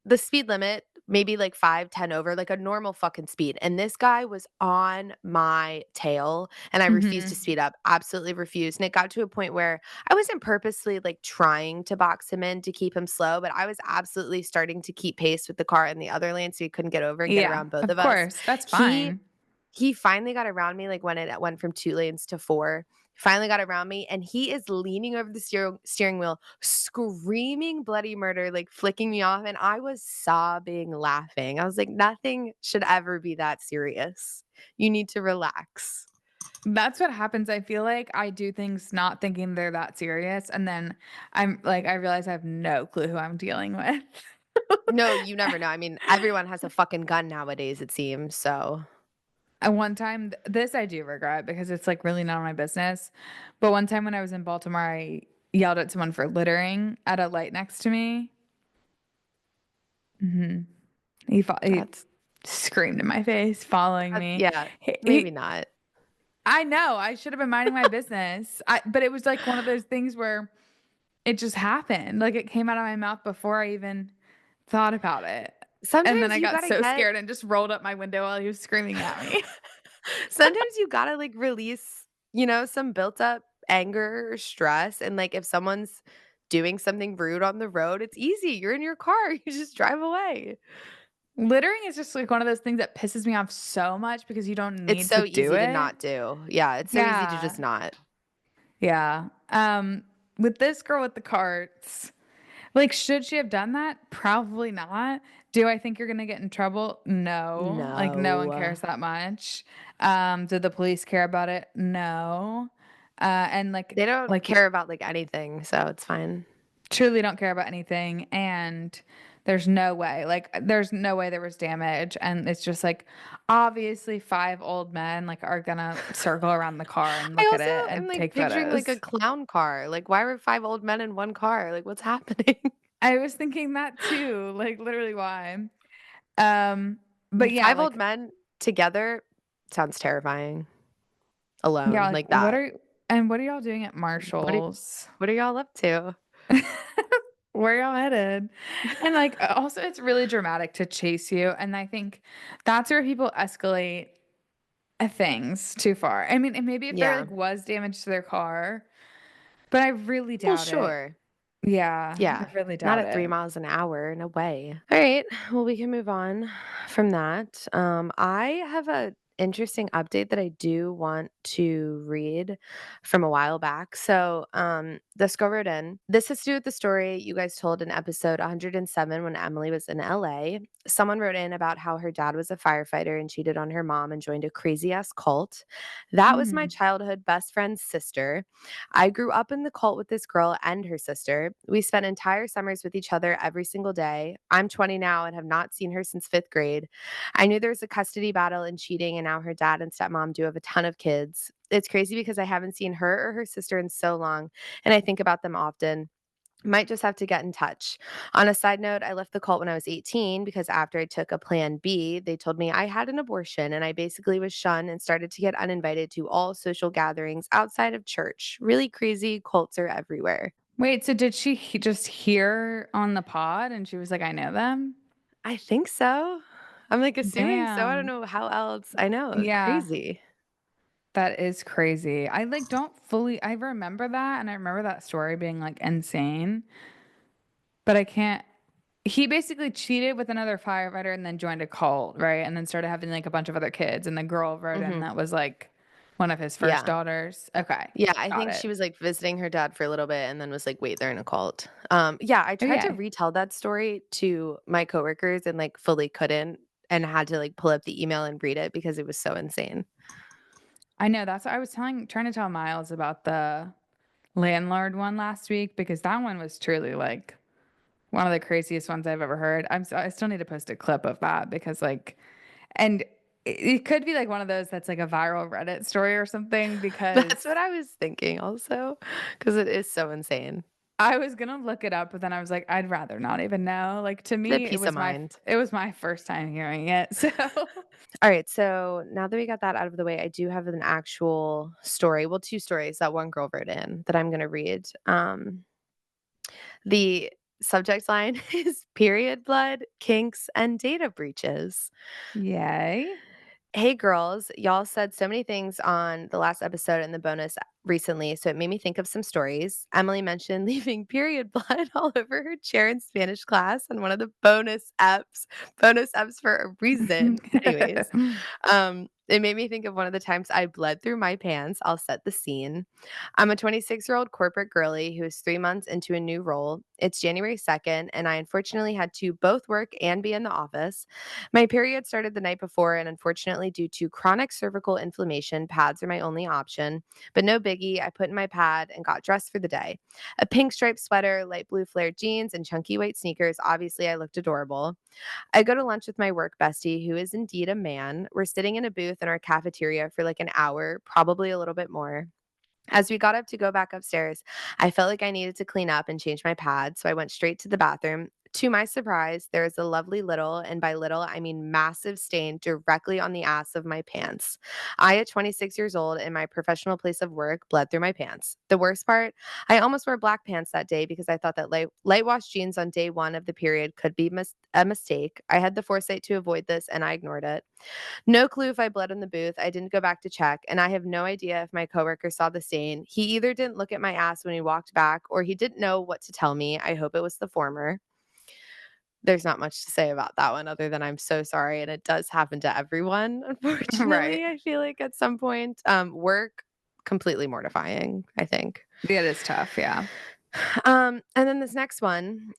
the speed limit, maybe, like, 5, 10 over, like, a normal fucking speed, and this guy was on my tail, and I refused to Mhm. speed up, absolutely refused, and it got to a point where I wasn't purposely, like, trying to box him in to keep him slow, but I was absolutely starting to keep pace with the car in the other lane so he couldn't get over and get Yeah, around both of of us. course. That's He fine. he finally got around me, like, when it went from 2 lanes to 4, finally got around me, and he is leaning over the steering wheel, screaming bloody murder, like, flicking me off, and I was sobbing laughing. I was like, "Nothing should ever be that serious. You need to relax." That's what happens, I feel like I do things not thinking they're that serious, and then I realize I have no clue who I'm dealing with. No, you never know. I mean, everyone has a fucking gun nowadays, it seems, so And one time this I do regret because it's, like, really none of my business, but one time when I was in Baltimore, I yelled at someone for littering at a light next to me. Mhm. He that's screamed in my face, following me. yeah, maybe He not. I know, I should have been minding my business. But it was, like, one of those things where it just happened, like, it came out of my mouth before I even thought about it, and then Sometimes I you got gotta so get scared and just rolled up my window while he was screaming at me. sometimes you gotta, like, release, some built up anger or stress, and, like, if someone's doing something rude on the road, it's easy, you're in your car, you just drive away. Littering is just, like, one of those things that pisses me off so much because you don't It's need to so do easy to it. not do. Yeah, it's so easy to just Yeah, not. yeah. With this girl with the carts, like, should she have done that? Probably not. Do I think you're gonna get in trouble? No. Like, no one No. cares that much. Did the police care about it? No. And They don't like care about, like, anything, so it's fine. truly don't care about anything, and there's no way there was damage, and it's just, like, obviously 5 old men, like, are gonna circle around the car and I look at also it am, and like, take picturing, like, a photos. clown car, like, why were 5 old men in 1 car? Like, what's happening? I was thinking that too, like, literally why. Um, but yeah, 5 old like men together sounds terrifying, yeah, alone, like, like that. what are y'all doing at What are Marshall's? what are y'all up to? Where y'all headed? And, like, also, it's really dramatic to chase you, and I think that's where people escalate things too far. I mean, and maybe if there, Yeah. like, was damage to their car, but I really Well, doubt it. sure. Yeah, I Yeah. really Not doubt at 3 it. miles an hour, no way. Alright, well, we can move on from that. I have a interesting update that I do want to read from a while back. So, this girl wrote in. This has to do with the story you guys told in episode 107 when Emily was in LA. Someone wrote in about how her dad was a firefighter and cheated on her mom and joined a crazy ass cult. That was my Mhm. childhood best friend's sister. I grew up in the cult with this girl and her sister. We spent entire summers with each other every single day. I'm 20 now and have not seen her since 5th grade. I knew there was a custody battle and cheating, and now her dad and stepmom do have a ton of kids. It's crazy because I haven't seen her or her sister in so long, and I think about them often. Might just have to get in touch. On a side note, I left the cult when I was 18 because after I took a plan B, they told me I had an abortion and I basically was shunned and started to get uninvited to all social gatherings outside of church. Really crazy. Cults are everywhere. Wait, so did she just hear on the pod and she was like, "I know them?" I think so. I'm like assuming so. I don't Damn. know how else. I know. Yeah, Crazy. that is crazy. I, like, don't fully I remember that, and I remember that story being, like, insane, but I can't he basically cheated with another firefighter and then joined a cult, right? And then started having, like, a bunch of other kids, and the girl wrote in Hmm. that was, like, one of his first Yeah. daughters. Okay, Yeah, I got think it. she was, like, visiting her dad for a little bit and then was like, "Wait, they're in a cult." Yeah, I Oh, tried to yeah. retell that story to my coworkers and, like, fully couldn't and had to, like, pull up the email and read it because it was so insane. I know, that's what I was trying to tell Miles about the landlord one last week because that one was truly, like, one of the craziest ones I've ever heard. I still need to post a clip of that because, like, and it could be, like, one of those that's, like, a viral Reddit story or something That's because what I was thinking also, because it is so insane. I was gonna look it up, but then I was like, I'd rather not even know. Like, to The me, peace of mind. it was my first time hearing it, so Alright, so now that we got that out of the way, I do have an actual story, well, 2 stories that one girl wrote in that I'm gonna read. The subject line is period blood, kinks, and data breaches. Yay. Hey girls, y'all said so many things on the last episode and the bonus recently, so it made me think of some stories. Emily mentioned leaving period blood all over her chair in Spanish class on one of the bonus apps for a reason. Anyways, it made me think of one of the times I bled through my pants. I'll set the scene. I'm a 26-year-old corporate girly who is 3 months into a new role. It's January 2nd, and I unfortunately had to both work and be in the office. My period started the night before, and unfortunately, due to chronic cervical inflammation, pads are my only option. But no biggie, I put in my pad and got dressed for the day. A pink striped sweater, light blue flared jeans, and chunky white sneakers. Obviously, I looked adorable. I go to lunch with my work bestie, who is indeed a man. We're sitting in a booth in our cafeteria for like an hour, probably a little bit more. As we got up to go back upstairs, I felt like I needed to clean up and change my pad, so I went straight to the bathroom. To my surprise, there is a lovely little, and by little, I mean massive stain directly on the ass of my pants. I, at 26 years old, in my professional place of work, bled through my pants. The worst part, I almost wore black pants that day because I thought that light wash jeans on day one of the period could be a mistake. I had the foresight to avoid this, and I ignored it. No clue if I bled in the booth. I didn't go back to check, and I have no idea if my coworker saw the stain. He either didn't look at my ass when he walked back or he didn't know what to tell me. I hope it was the former. There's not much to say about that one other than I'm so sorry, and it does happen to everyone, Right. unfortunately, I feel like at some point. Work, completely mortifying, I think. It is tough, yeah. And then this next one,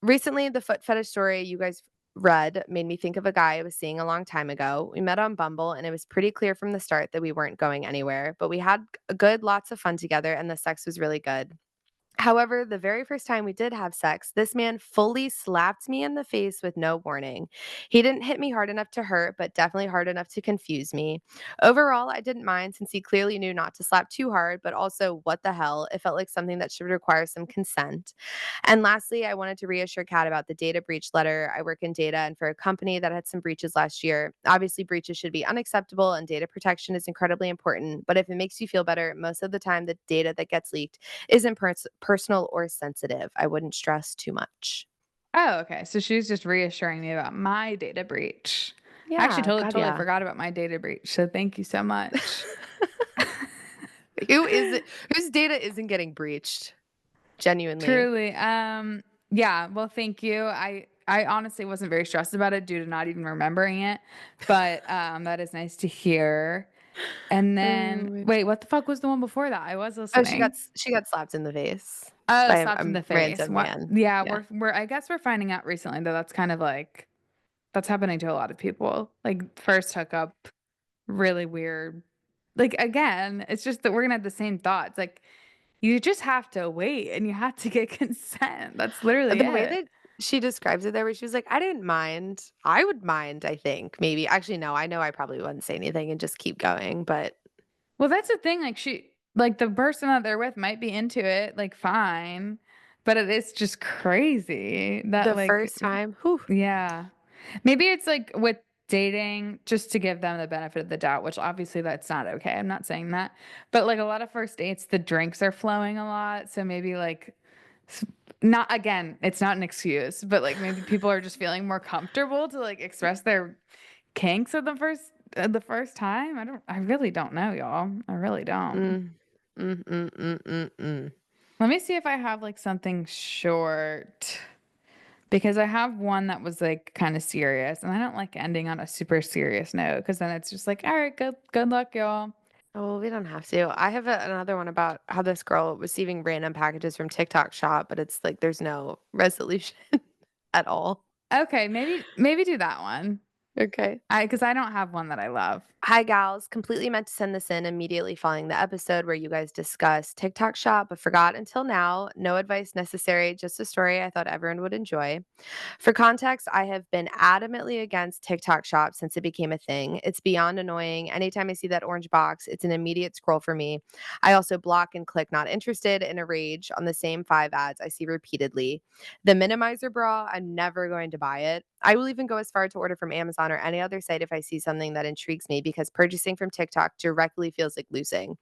recently the foot fetish story you guys read made me think of a guy I was seeing a long time ago. We met on Bumble, and it was pretty clear from the start that we weren't going anywhere, but we had a good lots of fun together, and the sex was really good. However, the very first time we did have sex, this man fully slapped me in the face with no warning. He didn't hit me hard enough to hurt, but definitely hard enough to confuse me. Overall, I didn't mind since he clearly knew not to slap too hard, but also, what the hell? It felt like something that should require some consent. And lastly, I wanted to reassure Kat about the data breach letter. I work in data and for a company that had some breaches last year. Obviously, breaches should be unacceptable and data protection is incredibly important. But if it makes you feel better, most of the time, the data that gets leaked isn't personal or sensitive. I wouldn't stress too much. Oh, okay, so she's just reassuring me about my data breach. I actually Yeah, God, totally yeah. forgot about my data breach, so thank you so much. Who is it? Whose data isn't getting breached? Genuinely. Truly, yeah, well, thank you. I honestly wasn't very stressed about it due to not even remembering it, but, that is nice to hear. And then Oh, wait, what the fuck was the one before that? I was oh, listening. she got slapped in the face Oh, by slapped a in the face. random What man. yeah, Yeah. we're I guess we're finding out recently that that's kind of like that's happening to a lot of people. Like, first hookup, really weird. Like, again, it's just that we're gonna have the same thoughts. Like, you just have to wait and you have to get consent. That's literally The way it. that she describes it there, where she was like, "I didn't mind. I would mind, I think, maybe." Actually, no, I know I probably wouldn't say anything and just keep going, but Well, that's the thing, like, the person that they're with might be into it, like, fine, but it is just crazy that The like first time, whew. yeah. Maybe it's like with dating, just to give them the benefit of the doubt, which obviously that's not okay. I'm not saying that. But like a lot of first dates, the drinks are flowing a lot. So maybe like, s- not again, it's not an excuse, but like maybe people are just feeling more comfortable to like express their kinks at the first time. I really don't know, y'all. I really don't. Mm, mm, mm, mm, mm, mm. Let me see if I have like something short. Because I have one that was like kind of serious, and I don't like ending on a super serious note because then it's just like, all right, good luck, y'all. Oh, we don't have to. I have another one about how this girl receiving random packages from TikTok shop, but it's like there's no resolution at all. Okay, maybe do that one. Okay. I because I don't have one that I love. Hi, gals. Completely meant to send this in immediately following the episode where you guys discussed TikTok shop, but forgot until now. No advice necessary, just a story I thought everyone would enjoy. For context, I have been adamantly against TikTok shop since it became a thing. It's beyond annoying. Anytime I see that orange box, it's an immediate scroll for me. I also block and click not interested in a rage on the same 5 ads I see repeatedly. The minimizer bra, I'm never going to buy it. I will even go as far to order from Amazon or any other site if I see something that intrigues me because purchasing from TikTok directly feels like losing.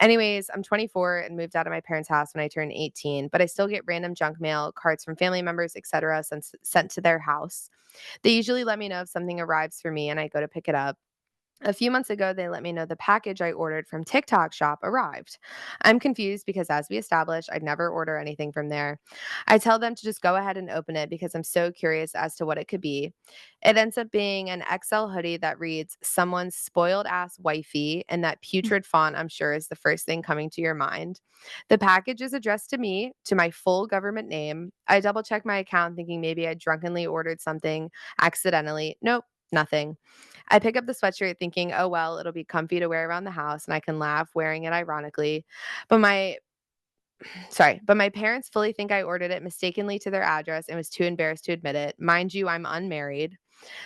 Anyways, I'm 24 and moved out of my parents' house when I turned 18, but I still get random junk mail, cards from family members, etc., sent to their house. They usually let me know if something arrives for me and I go to pick it up. A few months ago, they let me know the package I ordered from TikTok shop arrived. I'm confused because, as we established, I'd never order anything from there. I tell them to just go ahead and open it because I'm so curious as to what it could be. It ends up being an XL hoodie that reads, "Someone's spoiled ass wifey," and that putrid font, I'm sure, is the first thing coming to your mind. The package is addressed to me, to my full government name. I double check my account thinking maybe I drunkenly ordered something accidentally. Nope, nothing. I pick up the sweatshirt thinking, oh, well, it'll be comfy to wear around the house and I can laugh wearing it ironically. But my parents fully think I ordered it mistakenly to their address and was too embarrassed to admit it. Mind you, I'm unmarried.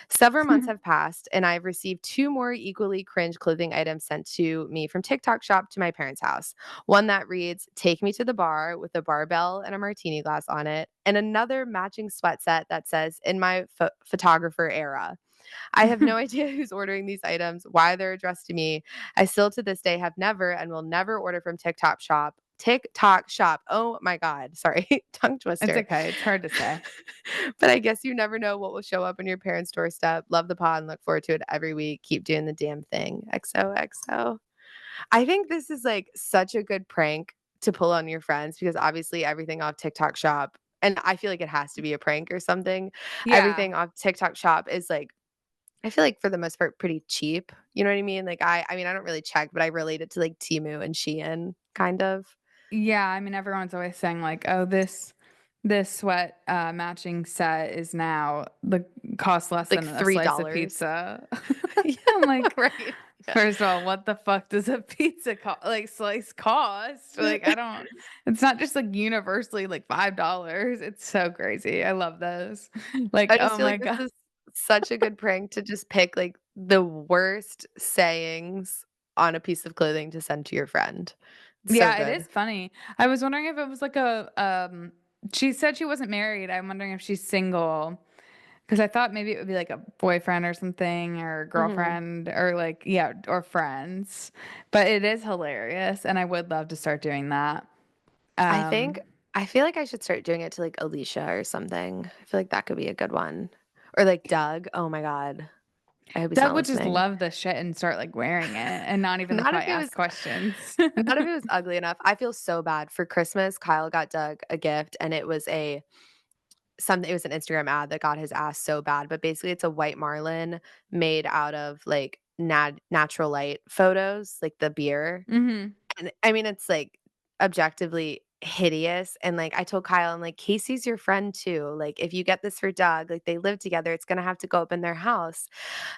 Several months have passed and I've received two more equally cringe clothing items sent to me from TikTok shop to my parents' house. One that reads, "Take me to the bar," with a barbell and a martini glass on it, and another matching sweat set that says, "In my photographer era." I have no idea who's ordering these items, why they're addressed to me. I still to this day have never and will never order from TikTok shop. TikTok shop. Oh my God. Sorry. Tongue It's twister. okay. It's hard to say. But I guess you never know what will show up on your parents' doorstep. Love the pod and look forward to it every week. Keep doing the damn thing. XOXO. I think this is like such a good prank to pull on your friends because obviously everything off TikTok shop, and I feel like it has to be a prank or something. Yeah. Everything off TikTok shop is like I feel like for the most part pretty cheap, you know what I mean? Like, I mean, I don't really check, but I relate it to, like, Temu and Shein, kind of. Yeah, I mean, everyone's always saying like, "Oh, this sweat matching set is now the cost less Like, than a slice of $3. pizza." Yeah, I'm like, right. Yeah. first of all, what the fuck does a pizza like slice cost? Like, I don't. It's not just like universally like $5. It's so crazy. I love those. Like, I just oh feel my like this god. is such a good prank to just pick, like, the worst sayings on a piece of clothing to send to your friend. It's so Yeah, it is good. funny. I was wondering if it was like a she said she wasn't married. I'm wondering if she's single. Because I thought maybe it would be like a boyfriend or something or Mhm. girlfriend or like, yeah, or friends. But it is hilarious and I would love to start doing that. I think Um, I feel like I should start doing it to, like, Alicia or something. I feel like that could be a good one. Or, like, Doug. Oh my god. I hope he's Doug not would just listening. love the shit and start like wearing it and not even like Not if probably it was ask questions. not if it was ugly enough. I feel so bad. For Christmas, Kyle got Doug a gift, and it was an Instagram ad that got his ass so bad, but basically it's a white marlin made out of, like, natural light photos, like the beer. hmm And I mean, it's, like, objectively hideous, and, like, I told Kyle, I'm like, "Casey's your friend too, like, if you get this for Doug, like, they live together, it's gonna have to go up in their house."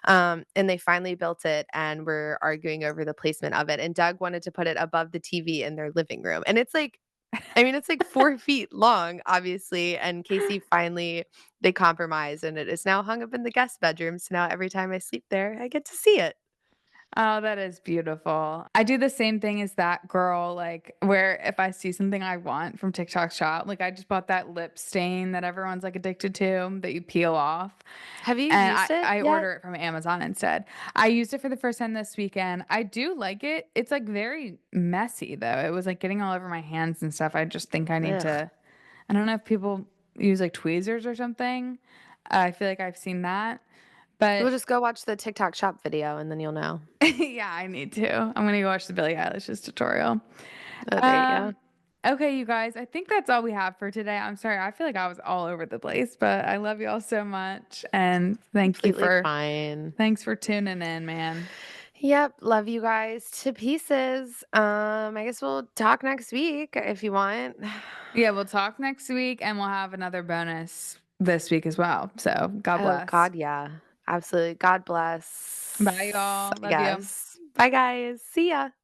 And they finally built it, and we're arguing over the placement of it, and Doug wanted to put it above the TV in their living room, and it's, like I mean, it's, like, 4 feet long, obviously, and Casey finally they compromised, and it is now hung up in the guest bedroom, so now every time I sleep there, I get to see it. Oh, that is beautiful. I do the same thing as that girl, like, where if I see something I want from TikTok Shop, like, I just bought that lip stain that everyone's, like, addicted to that you peel off, Have you and used it I yet? order it from Amazon instead. I used it for the first time this weekend. I do like it. It's, like, very messy, though. It was, like, getting all over my hands and stuff. I just think I need Ugh. to I don't know if people use, like, tweezers or something. I feel like I've seen that, We'll but just go watch the TikTok Shop video, and then you'll know. yeah, I need to. I'm gonna go watch the Billie Eilish's tutorial. Oh, there you go. Um, okay, you guys, I think that's all we have for today. I'm sorry, I feel like I was all over the place, but I love you all so much, and Completely fine. thanks for tuning in, man. Yep, love you guys to pieces. I guess we'll talk next week if you want. Yeah, we'll talk next week, and we'll have another bonus this week as well. So God Oh bless. God, yeah. Absolutely. God Bye, bless, y'all. I Love you. guess. Bye guys. See ya.